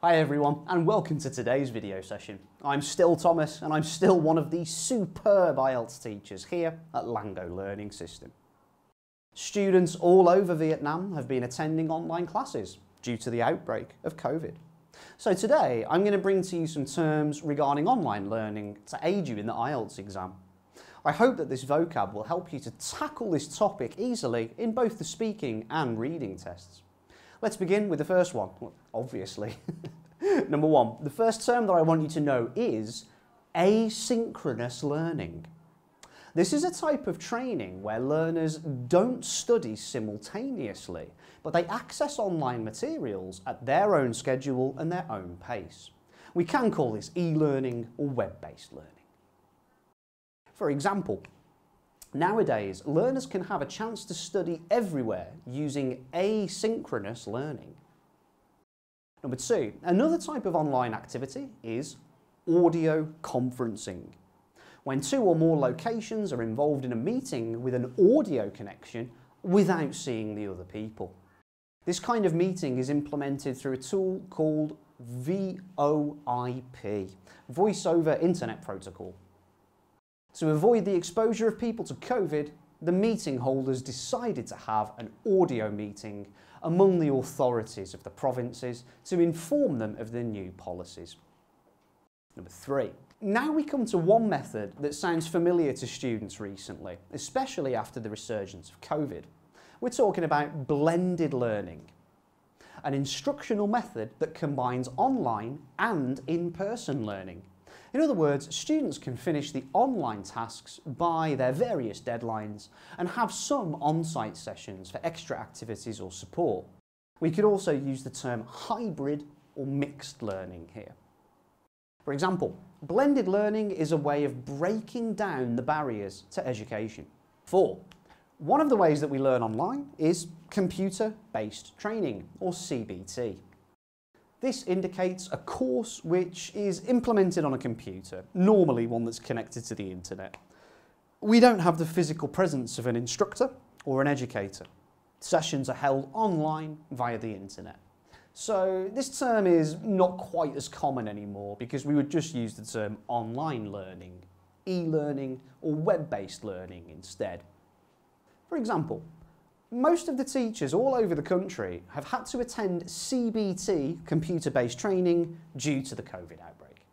Hi everyone, and welcome to today's video session. I'm still Thomas, and I'm still one of the superb IELTS teachers here at LangGo Learning System. Students all over Vietnam have been attending online classes due to the outbreak of COVID. So today, I'm going to bring to you some terms regarding online learning to aid you in the IELTS exam. I hope that this vocab will help you to tackle this topic easily in both the speaking and reading tests. Let's begin with the first one, obviously. Number one, the first term that I want you to know is asynchronous learning. This is a type of training where learners don't study simultaneously, but they access online materials at their own schedule and their own pace. We can call this e-learning or web-based learning. For example, nowadays, learners can have a chance to study everywhere using asynchronous learning. Number two, another type of online activity is audio conferencing. When two or more locations are involved in a meeting with an audio connection without seeing the other people. This kind of meeting is implemented through a tool called VoIP, Voice over Internet Protocol. To avoid the exposure of people to COVID, the meeting holders decided to have an audio meeting among the authorities of the provinces to inform them of the new policies. Number three. Now we come to one method that sounds familiar to students recently, especially after the resurgence of COVID. We're talking about blended learning, an instructional method that combines online and in-person learning. In other words, students can finish the online tasks by their various deadlines and have some on-site sessions for extra activities or support. We could also use the term hybrid or mixed learning here. For example, blended learning is a way of breaking down the barriers to education. 4. One of the ways that we learn online is computer-based training, or CBT. This indicates a course which is implemented on a computer, normally one that's connected to the internet. We don't have the physical presence of an instructor or an educator. Sessions are held online via the internet. So this term is not quite as common anymore because we would just use the term online learning, e-learning or web-based learning instead. For example, most of the teachers all over the country have had to attend CBT, computer-based training, due to the COVID outbreak.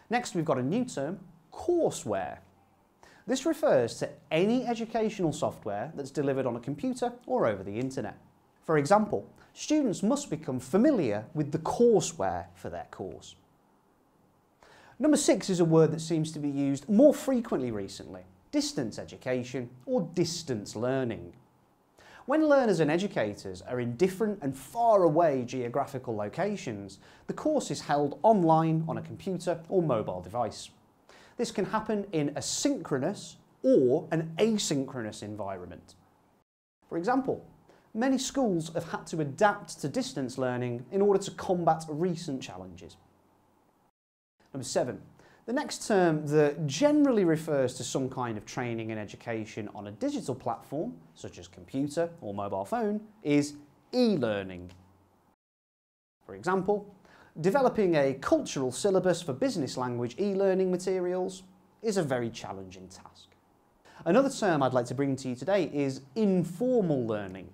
Next, we've got a new term, Courseware. This refers to any educational software that's delivered on a computer or over the internet. For example, students must become familiar with the courseware for their course. Number 6 is a word that seems to be used more frequently recently, distance education or distance learning. When learners and educators are in different and far away geographical locations, the course is held online on a computer or mobile device. This can happen in a synchronous or an asynchronous environment. For example, many schools have had to adapt to distance learning in order to combat recent challenges. Number 7. The next term that generally refers to some kind of training and education on a digital platform, such as computer or mobile phone, is e-learning. For example, developing a cultural syllabus for business language e-learning materials is a very challenging task. Another term I'd like to bring to you today is informal learning.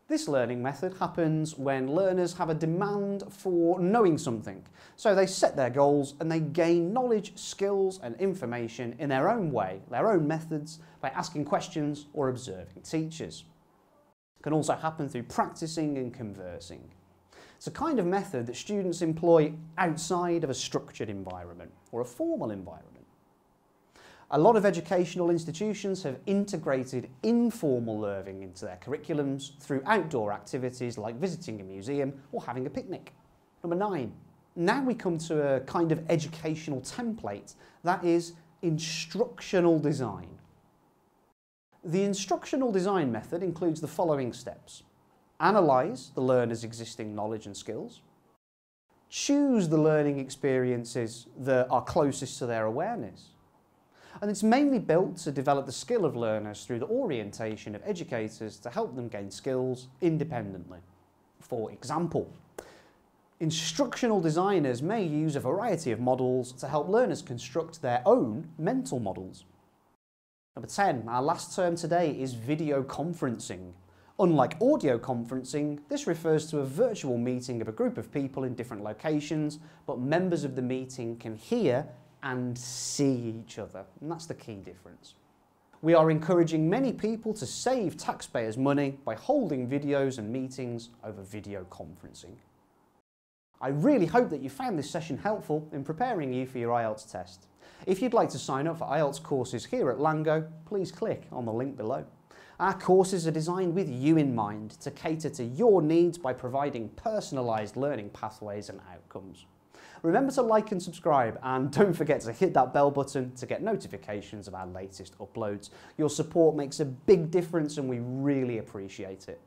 This learning method happens when learners have a demand for knowing something. So they set their goals and they gain knowledge, skills and information in their own way, their own methods, by asking questions or observing teachers. It can also happen through practicing and conversing. It's a kind of method that students employ outside of a structured environment or a formal environment. A lot of educational institutions have integrated informal learning into their curriculums through outdoor activities like visiting a museum or having a picnic. Number 9. Now we come to a kind of educational template, that is instructional design. The instructional design method includes the following steps. Analyse the learner's existing knowledge and skills. Choose the learning experiences that are closest to their awareness. And it's mainly built to develop the skill of learners through the orientation of educators to help them gain skills independently. For example, Instructional designers may use a variety of models to help learners construct their own mental models. Number 10, our last term today is video conferencing. Unlike audio conferencing, this refers to a virtual meeting of a group of people in different locations, but members of the meeting can hear and see each other, and that's the key difference. We are encouraging many people to save taxpayers' money by holding videos and meetings over video conferencing. I really hope that you found this session helpful in preparing you for your IELTS test. If you'd like to sign up for IELTS courses here at LangGo, please click on the link below. Our courses are designed with you in mind to cater to your needs by providing personalised learning pathways and outcomes. Remember to like and subscribe, and don't forget to hit that bell button to get notifications of our latest uploads. Your support makes a big difference and we really appreciate it.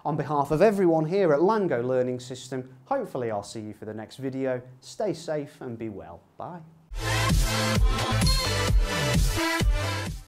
On behalf of everyone here at LangGo Learning System, hopefully I'll see you for the next video. Stay safe and be well. Bye.